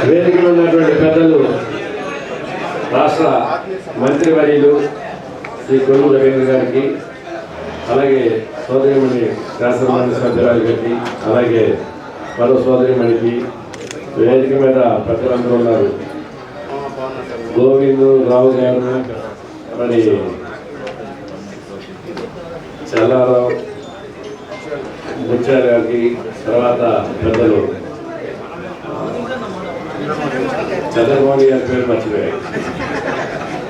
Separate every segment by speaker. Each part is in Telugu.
Speaker 1: వేదికలో ఉన్నటువంటి పెద్దలు రాష్ట్ర మంత్రివర్యులు శ్రీ కొల్లు రవీంద్ర గారికి, అలాగే సోదరిమణి శాసనమండలి సభ్యురాలు గారికి, అలాగే మరో సోదరిమణికి, వేదిక మీద పెద్దలందరూ ఉన్నారు. గోవిందు రావు గారు, మరి చల్లారావు ముత్యాల గారికి, తర్వాత పెద్దలు చంద్రబాబు గారి పేరు మర్చిపోయాయి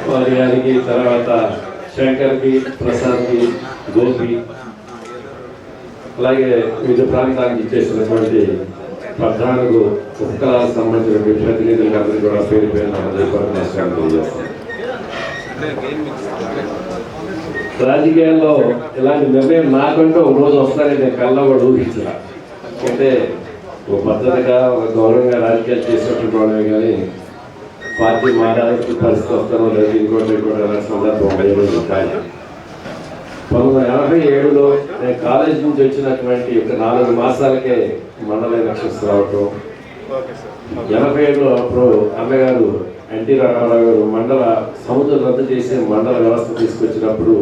Speaker 1: వారి గారికి, తర్వాత శంకర్కి, ప్రసాద్కి, గోపి, అలాగే వివిధ ప్రాంతానికి ఇచ్చేసినటువంటి 14 ఉపకళాలకు సంబంధించినటువంటి ప్రతినిధులందరికీ కూడా పేరు పేరు నమస్కారం తెలియజేస్తాను. రాజకీయాల్లో ఇలాంటి నిర్ణయం నాకంటూ ఒక రోజు వస్తానని నేను కళ్ళ కూడా ఊహించిన. అంటే ఒక పద్ధతిగా ఒక గౌరవంగా రాజకీయాలు చేసేటువంటి వాళ్ళే కానీ పార్టీ మారాల్సిన పరిస్థితి వస్తానో లేదు ఇంకోటి అలాంటి సందర్భం ఉంటాయి. 1987లో నేను కాలేజీ నుంచి వచ్చినటువంటి ఒక 4 మాసాలకే మండల ఎలక్షన్స్ రావటం, 87లో అప్పుడు అన్నగారు ఎన్టీ రామారావు గారు మండల సముద్రం రద్దు చేసి మండల వ్యవస్థ తీసుకొచ్చినప్పుడు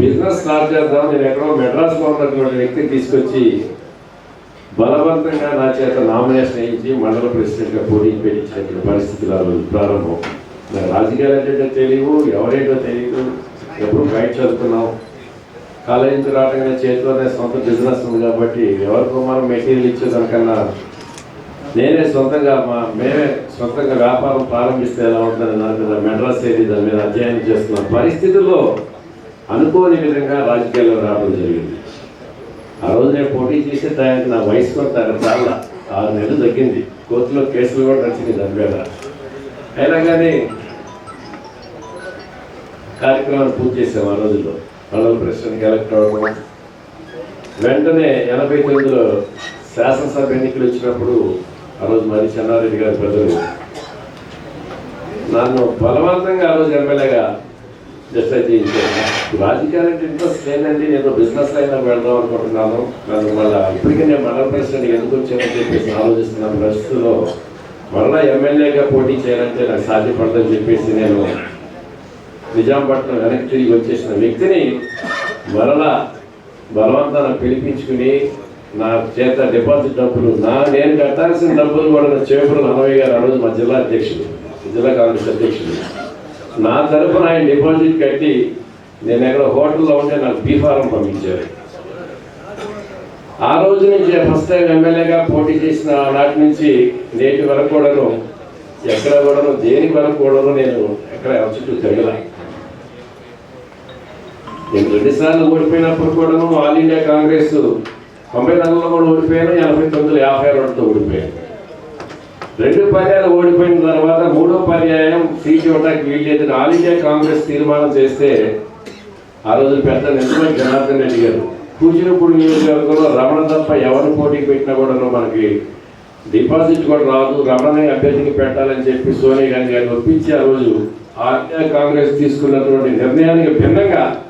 Speaker 1: బిజినెస్ స్టార్ట్ చేద్దాం నేను ఎక్కడో మెడ్రాస్లో ఉన్నటువంటి వ్యక్తిని తీసుకొచ్చి బలవంతంగా నా చేత నామినేషన్ వేయించి మండల ప్రెసిడెంట్గా పోటీ పెట్టించినటువంటి పరిస్థితులు ప్రారంభం. నాకు రాజకీయాలు ఏంటంటే తెలియవు, ఎవరేంటో తెలియదు, ఎప్పుడు బయట చదువుకున్నాం. కాలేజీ నుంచి రావటంగా చేతిలోనే సొంత బిజినెస్ ఉంది కాబట్టి ఎవరికో మనం మెటీరియల్ ఇచ్చేదానికన్నా మేమే సొంతంగా వ్యాపారం ప్రారంభిస్తే ఎలా ఉంటుందని దాని మీద మెడ్రాస్ ఏది దాని మీద అధ్యయనం చేస్తున్న పరిస్థితుల్లో అనుకోని విధంగా రాజకీయాల్లో రావడం జరిగింది. ఆ రోజు నేను పోటీ చేసే టైంకి నా వయసు కూడా చాలా 6 నెలలు తగ్గింది. కోర్టులో కేసులు కూడా నడిచింది దాని మీద. అయినా కానీ కార్యక్రమాన్ని పూర్తి చేసాం. ఆ రోజుల్లో మండల ప్రెసిడెంట్కి ఎలక్ట్ అవ్వడం, వెంటనే 89లో శాసనసభ ఎన్నికలు వచ్చినప్పుడు ఆ రోజు మరి చెన్నారెడ్డి గారి ప్రజలు నన్ను బలవంతంగా ఆ రోజు ఎమ్మెల్యేగా డిసైడ్ చేయించారు. రాజకీయాలంటే ఇంట్రెస్ట్ లేదండి, నేను బిజినెస్ లైన్లో వెళ్దాం అనుకుంటున్నాను, నన్ను మళ్ళీ ఇప్పటికీ నేను మండల ప్రెసిడెంట్ ఎందుకు వచ్చానని చెప్పేసి ఆలోచిస్తున్న పరిస్థితుల్లో మరలా ఎమ్మెల్యేగా పోటీ చేయాలంటే నాకు సాధ్యపడదని చెప్పేసి నేను నిజాంపట్నం వెనక్కి తిరిగి వచ్చేసిన వ్యక్తిని మరలా బలవంతాన్ని పిలిపించుకుని నా చేత డిపాజిట్ డబ్బులు నేను కట్టాల్సిన డబ్బులు కూడా నా చేపూరు అన్నయ్య గారు ఆ రోజు మా జిల్లా అధ్యక్షుడు, జిల్లా కాంగ్రెస్ అధ్యక్షుడు, నా తరఫున ఆయన డిపాజిట్ కట్టి నేను ఎక్కడ హోటల్లో ఉంటే నాకు బీఫారం పంపించారు. ఆ రోజు నుంచి ఫస్ట్ టైం ఎమ్మెల్యేగా పోటీ చేసిన నాటి నుంచి నేటి వరకు కూడాను ఎక్కడ కూడాను దేనికి వరకు కూడాను నేను ఎక్కడ చుట్టూ తిరగల. నేను 2 సార్లు ఓడిపోయినప్పుడు కూడాను ఆల్ ఇండియా కాంగ్రెస్ 94లో కూడా ఓడిపోయాను, 89లో 52తో ఓడిపోయాను. 2 పర్యాలు ఓడిపోయిన తర్వాత 3వ పర్యాయం సీట్ ఇవ్వడానికి వీల్లేదని ఆల్ ఇండియా కాంగ్రెస్ తీర్మానం చేస్తే ఆ రోజు పెద్ద నిజమైన జనార్దన్ రెడ్డి గారు కూచినప్పుడు నియోజకవర్గంలో రమణ తప్ప ఎవరిని పోటీకి పెట్టినా కూడా మనకి డిపాజిట్ కూడా రాదు, రమణని అభ్యర్థికి పెట్టాలని చెప్పి సోనియా గాంధీ గారిని ఒప్పించి ఆ రోజు ఆల్ ఇండియా కాంగ్రెస్ తీసుకున్నటువంటి నిర్ణయానికి భిన్నంగా